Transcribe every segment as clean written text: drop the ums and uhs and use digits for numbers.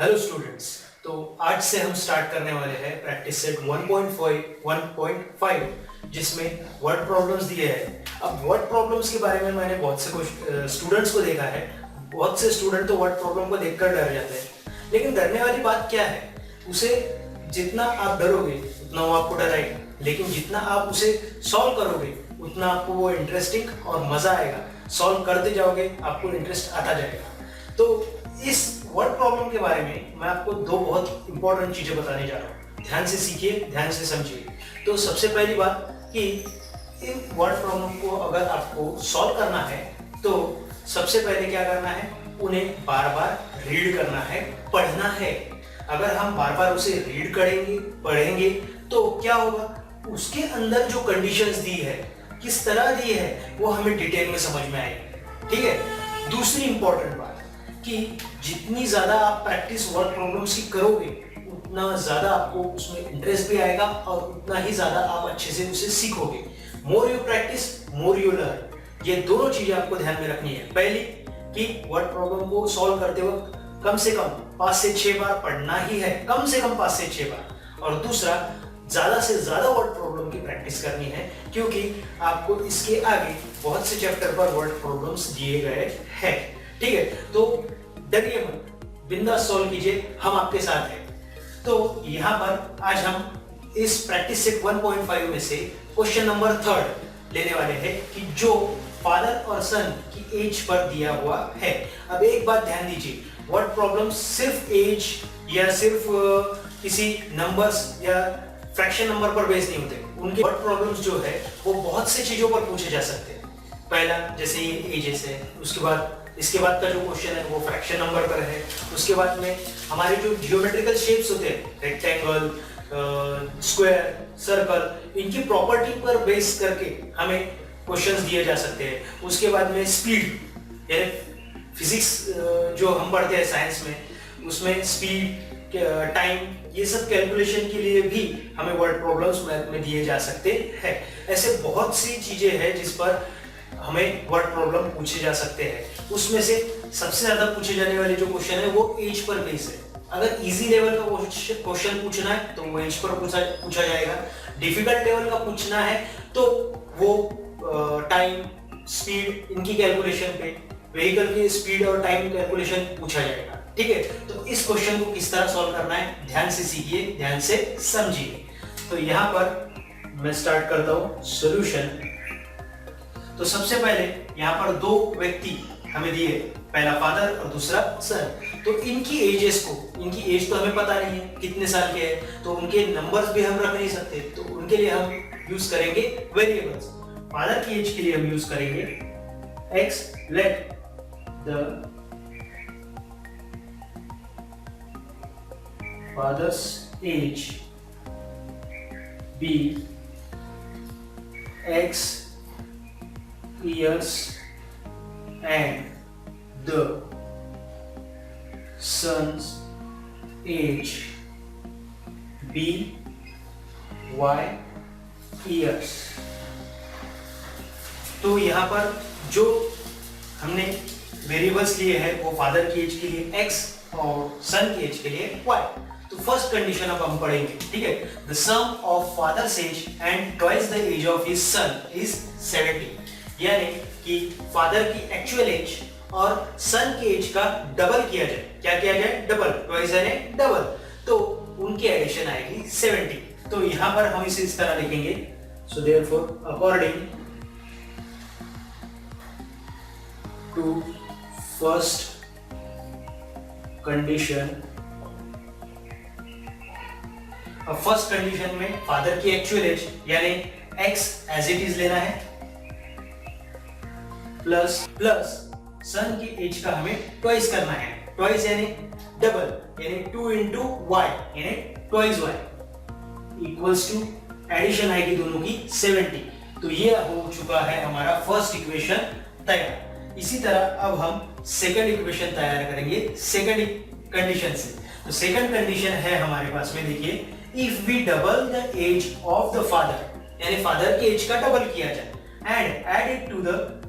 Hello students. तो आज से हम स्टार्ट करने वाले हैं प्रैक्टिस सेट 1.5 जिसमें वर्ड प्रॉब्लम्स दिए हैं। अब वर्ड प्रॉब्लम्स के बारे में मैंने बहुत से स्टूडेंट्स को देखा है। बहुत से स्टूडेंट तो वर्ड प्रॉब्लम को देखकर डर जाते हैं, लेकिन डरने वाली बात क्या है, उसे जितना आप डरोगे उतना वो आपको डराएगा, लेकिन जितना आप उसे सॉल्व करोगे उतना आपको वो इंटरेस्टिंग और मजा आएगा। सॉल्व करते जाओगे आपको इंटरेस्ट आता जाएगा। तो इस वर्ड प्रॉब्लम के बारे में मैं आपको दो बहुत इंपॉर्टेंट चीजें बताने जा रहा हूँ। ध्यान से सीखिए, ध्यान से समझिए। तो सबसे पहली बात कि इन वर्ड प्रॉब्लम को अगर आपको सॉल्व करना है तो सबसे पहले क्या करना है, उन्हें बार बार रीड करना है, पढ़ना है। अगर हम बार बार उसे रीड करेंगे, पढ़ेंगे तो क्या होगा, उसके अंदर जो कंडीशंस दी है, किस तरह दी है, वो हमें डिटेल में समझ में आएगी। ठीक है। दूसरी इंपॉर्टेंट बात कि जितनी ज्यादा आप प्रैक्टिस वर्ड प्रॉब्लम्स की करोगे उतना ज्यादा आपको उसमें इंटरेस्ट भी आएगा और उतना ही ज्यादा आप अच्छे से उसे सीखोगे। More you practice more you learn, ये दोनों चीजें आपको ध्यान में रखनी है। पहली कि वर्ड प्रॉब्लम को सॉल्व करते वक्त कम से कम 5 से 6 बार पढ़ना ही है, कम से कम 5 से 6 बार। और दूसरा, ज्यादा से ज्यादा वर्ड प्रॉब्लम की प्रैक्टिस करनी है, क्योंकि आपको इसके आगे बहुत से चैप्टर पर वर्ड प्रॉब्लम्स दिए गए हैं। ठीक है। तो डरिए मत, बिंदास सॉल्व कीजिए, हम आपके साथ हैं। तो यहाँ पर आज हम इस प्रैक्टिस सेट 1.5 में से क्वेश्चन नंबर 3 लेने वाले हैं कि जो फादर और सन की एज पर दिया हुआ है। अब एक बात ध्यान दीजिए, वर्ड प्रॉब्लम सिर्फ एज या सिर्फ किसी नंबर्स या फ्रैक्शन नंबर पर बेस नहीं होते। उनके वर्ड प्रॉब्लम्स जो है वो बहुत सी चीजों पर पूछे जा सकते हैं। पहला जैसे ये एजेस है, उसके बाद इसके बाद का जो क्वेश्चन है वो फ्रैक्शन नंबर पर है। उसके बाद में हमारे जो जियोमेट्रिकल शेप्स होते हैं, रेक्टेंगल, स्क्वायर, सर्कल, इनकी प्रॉपर्टी पर बेस करके हमें क्वेश्चंस दिए जा सकते हैं। उसके बाद में स्पीड, यानी फिजिक्स जो हम पढ़ते हैं साइंस में, उसमें स्पीड, टाइम, ये सब कैलकुलेशन के लिए भी हमें वर्ड प्रॉब्लम्स मैथ में दिए जा सकते हैं। ऐसे बहुत सी चीजें हैं जिस पर हमें वर्ड प्रॉब्लम पूछे जा सकते हैं। उसमें से सबसे ज्यादा पूछे जाने वाले जो क्वेश्चन है वो एज पर बेस है। अगर इजी लेवल का क्वेश्चन पूछना है तो वो एज पर पूछा जाएगा। डिफिकल्ट लेवल का पूछना है तो वो टाइम, स्पीड, इनकी कैलकुलेशन पे, व्हीकल की स्पीड और टाइम कैलकुलेशन पूछा जाएगा। ठीक है। तो इस क्वेश्चन को किस तरह सॉल्व करना है, ध्यान से सीखिए, ध्यान से समझिए। तो यहाँ पर मैं स्टार्ट करता हूँ सॉल्यूशन। तो सबसे पहले यहाँ पर दो व्यक्ति हमें दिए, पहला फादर और दूसरा सन। तो इनकी एजेस को, इनकी एज तो हमें पता नहीं है कितने साल के हैं, तो उनके नंबर्स भी हम रख नहीं सकते। तो उनके लिए हम यूज करेंगे वेरिएबल्स। फादर की एज के लिए हम यूज करेंगे x, let the father's age be x years and the son's age be y years। तो यहाँ पर जो हमने वेरिएबल्स लिए हैं वो फादर की एज के लिए x और सन की एज के लिए y। तो फर्स्ट कंडीशन अब हम पढ़ेंगे। ठीक है। The sum of father's age and twice the age of his son is 70, यानी कि फादर की एक्चुअल एज और सन की एज का डबल किया जाए। क्या किया जाए? डबल, ट्वाइस यानी डबल। तो उनकी एडिशन आएगी 70। तो यहां पर हम इसे इस तरह लिखेंगे, so therefore according to first condition, अब फर्स्ट कंडीशन में फादर की एक्चुअल एज यानी x एज इट इज लेना है, प्लस सन की एज का हमें ट्वाइस करना है। ट्वाइस यानी डबल, यानी 2 into y यानी twice y equals to addition आएगी दोनों की 70। तो ये हो चुका है हमारा फर्स्ट इक्वेशन तैयार। इसी तरह अब हम सेकंड इक्वेशन तैयार करेंगे सेकंड कंडीशन से। तो सेकंड कंडीशन है हमारे पास में, देखिए, if we double the age of the father, यानी फादर की एज का डबल किया जाए, and add it to the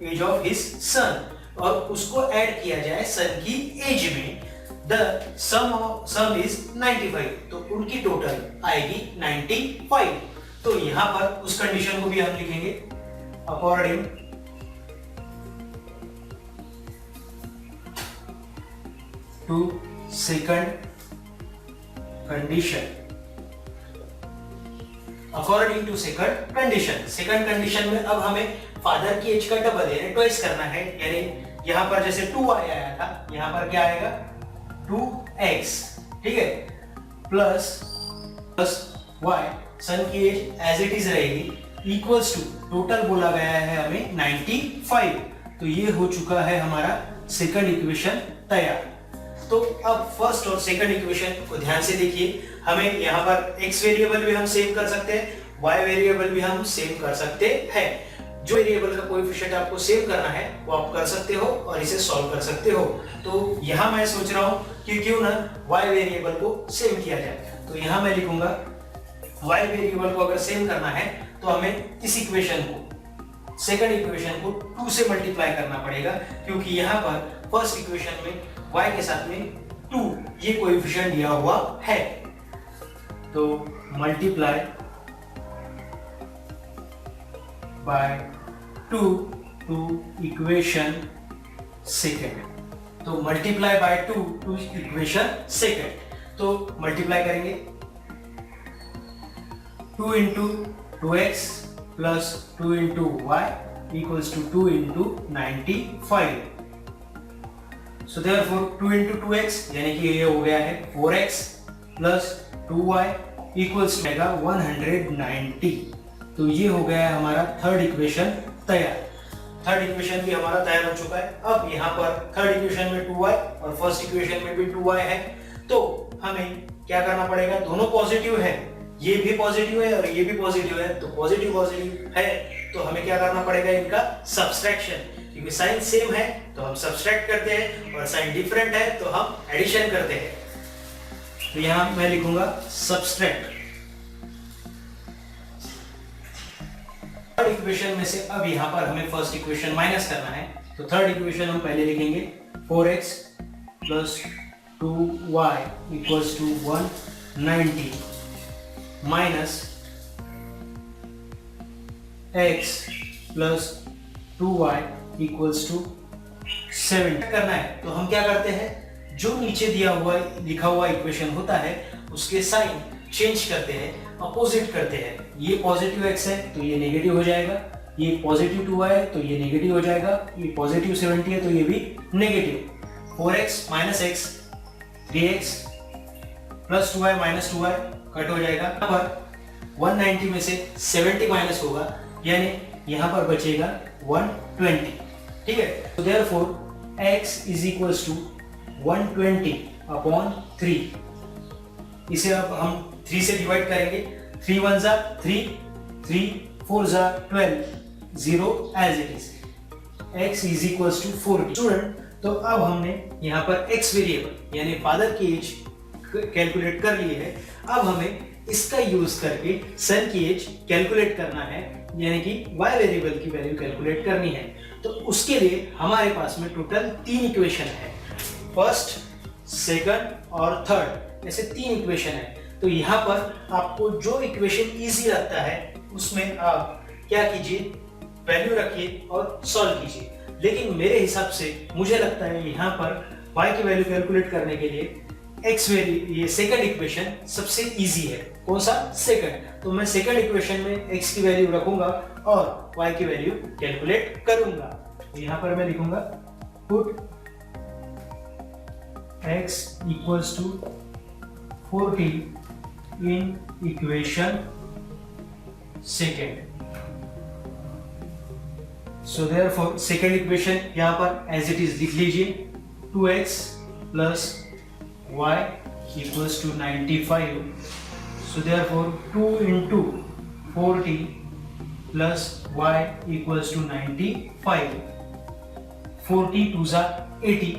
age of his son, और उसको ऐड किया जाए सन की एज में, द सम इज 95, तो उनकी टोटल आएगी 95। तो यहां पर उस कंडीशन को भी हम लिखेंगे according to second condition. According to second condition, second condition में अब हमें फादर की एज का डबल यानी ट्वाइस करना है, यानी यहां पर जैसे 2y आया था, यहां पर क्या आएगा 2x, ठीक है, प्लस y, सन की एज एज इट इज रहेगी, इक्वल्स टू टोटल बोला गया है हमें 95। तो ये हो चुका है हमारा सेकंड इक्वेशन तैयार। तो अब फर्स्ट और सेकंड इक्वेशन को ध्यान से देखिए, हमें यहाँ पर x वेरिएबल भी हम सेव कर सकते हैं, y वेरिएबल भी हम सेव कर सकते हैं। जो वेरिएबल का कोएफिशिएंट आपको सेव करना है वो आप कर सकते हो और इसे सॉल्व कर सकते हो। तो यहाँ मैं सोच रहा हूँ कि क्यों ना y वेरिएबल को सेव किया जाए। तो यहाँ मैं लिखूंगा y वेरिएबल को अगर सेव करना है तो हमें इस इक्वेशन को, सेकंड इक्वेशन को 2 से मल्टीप्लाई करना पड़ेगा, क्योंकि यहाँ पर फर्स्ट इक्वेशन में y के साथ में 2 ये कोएफिशिएंट दिया हुआ है। तो multiply by 2 to equation second. तो multiply by 2 to equation second. तो मल्टीप्लाई करेंगे 2 into 2x plus 2 into y equals to 2 into 95। So therefore 2 into 2x यानी कि ये हो गया है 4x plus 2y equals to 190। तो ये हो गया है हमारा थर्ड इक्वेशन तैयार। थर्ड इक्वेशन भी हमारा तैयार हो चुका है। अब यहाँ पर थर्ड इक्वेशन में 2y और फर्स्ट इक्वेशन में भी 2y है, तो हमें क्या करना पड़ेगा, दोनों पॉजिटिव है, ये भी पॉजिटिव है और ये भी पॉजिटिव है, तो पॉजिटिव पॉजिटिव है तो हमें क्या करना पड़ेगा, इनका सब्सट्रैक्शन, क्योंकि साइन सेम है तो हम सब्सट्रैक्ट करते हैं और साइन डिफरेंट है तो हम एडिशन करते हैं। तो यहां मैं लिखूंगा सब्सट्रैक्ट। थर्ड इक्वेशन में से अब यहां पर हमें फर्स्ट इक्वेशन माइनस करना है, तो थर्ड इक्वेशन हम पहले लिखेंगे 4x plus 2y equals to 190 minus x plus 2y equals to 7 करना है। तो हम क्या करते हैं, जो नीचे दिया हुआ लिखा हुआ इक्वेशन होता है उसके साइन चेंज करते हैं, अपोजिट करते हैं। ये पॉजिटिव x है तो ये नेगेटिव हो जाएगा, ये पॉजिटिव 2y है तो ये नेगेटिव हो जाएगा, ये पॉजिटिव 70 है तो ये भी negative. 4x minus x 3x plus 2y minus 2y cut हो जाएगा। यहाँ पर 190 में से 70 माइनस होगा, यानी यहाँ पर बचेगा 120, ठीक है। तो therefore x is equals to 120 upon 3। इसे अब हम 3 से डिवाइड करेंगे, 3 1 जा 3, 3 4 जा 12, 0 as it is, x is equals to 40। Student, तो अब हमने यहाँ पर x वेरिएबल यानी फादर की एज कैलकुलेट कर ली है। अब हमें इसका यूज करके सन की एज कैलकुलेट करना है, यानी कि y वेरिएबल की वैल्यू कैलकुलेट करनी है। तो उसके लिए हमारे पास में टोटल 3 इक्वेशन है, फर्स्ट, सेकंड और थर्ड, ऐसे 3 इक्वेशन है। तो यहाँ पर आपको जो इक्वेशन इजी लगता है उसमें आप क्या कीजिए, वैल्यू रखिए और सॉल्व कीजिए। लेकिन मेरे हिसाब से मुझे लगता है यहाँ पर y की वैल्यू कैलकुलेट करने के लिए x वैल्यू, ये सेकंड इक्वेशन सबसे इजी है। कौन सा? सेकंड। तो मैं सेकंड इक्वेशन में x की वैल्यू रखूंगा और y की वैल्यू कैलकुलेट करूंगा। तो यहाँ पर मैं लिखूंगा put x equals to 40 in equation second. So therefore second equation यहाँ पर एज इट इज लिख लीजिए, 2x plus y equals to 95. So therefore 2 into 40 plus y equals to 95. 40 2s are 80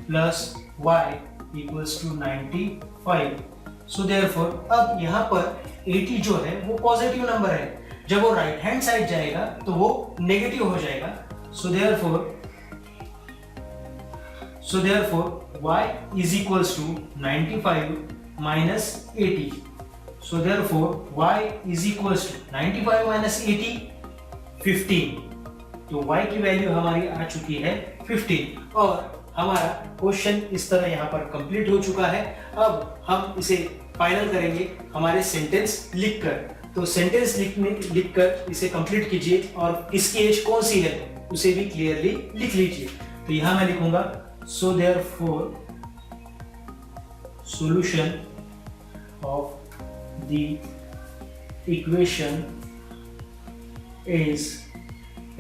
plus y equals to 95. So therefore अब यहाँ पर 80 जो है वो पॉजिटिव नंबर है, जब वो राइट हैंड साइड जाएगा तो वो नेगेटिव हो जाएगा। So therefore So therefore y is equals to 95 minus 80. So therefore y is equals to 95 minus 80 15. तो y की वैल्यू हमारी आ चुकी है 15 और हमारा क्वेश्चन इस तरह यहाँ पर कंप्लीट हो चुका है। अब हम इसे फाइनल करेंगे हमारे सेंटेंस लिखकर। तो सेंटेंस लिखकर इसे कंप्लीट कीजिए और इसकी एज कौन सी है उसे भी क्लियरली लिख लीजिए। तो यहां मैं लिखूंगा so therefore solution of the equation is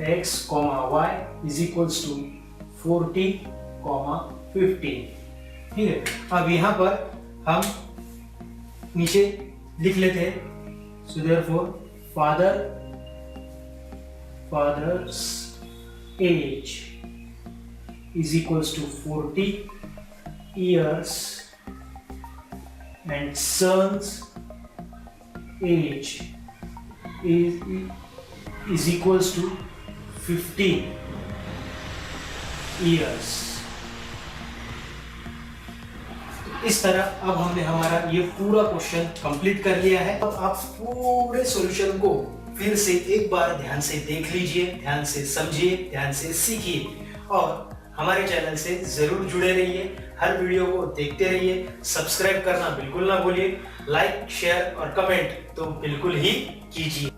x, y is equals to 40, 15। ठीक है, अब यहां पर हम नीचे लिख लेते हैं। So therefore father's age is equals to 40 years and son's age is equals to 15 years। इस तरह अब हमने हमारा ये पूरा क्वेश्चन कंप्लीट कर लिया है। अब आप पूरे सॉल्यूशन को फिर से एक बार ध्यान से देख लीजिए, ध्यान से समझिए, ध्यान से सीखिए और हमारे चैनल से जरूर जुड़े रहिए। हर वीडियो को देखते रहिए, सब्सक्राइब करना बिल्कुल ना भूलिए, लाइक, शेयर और कमेंट तो बिल्कुल ही कीजिए।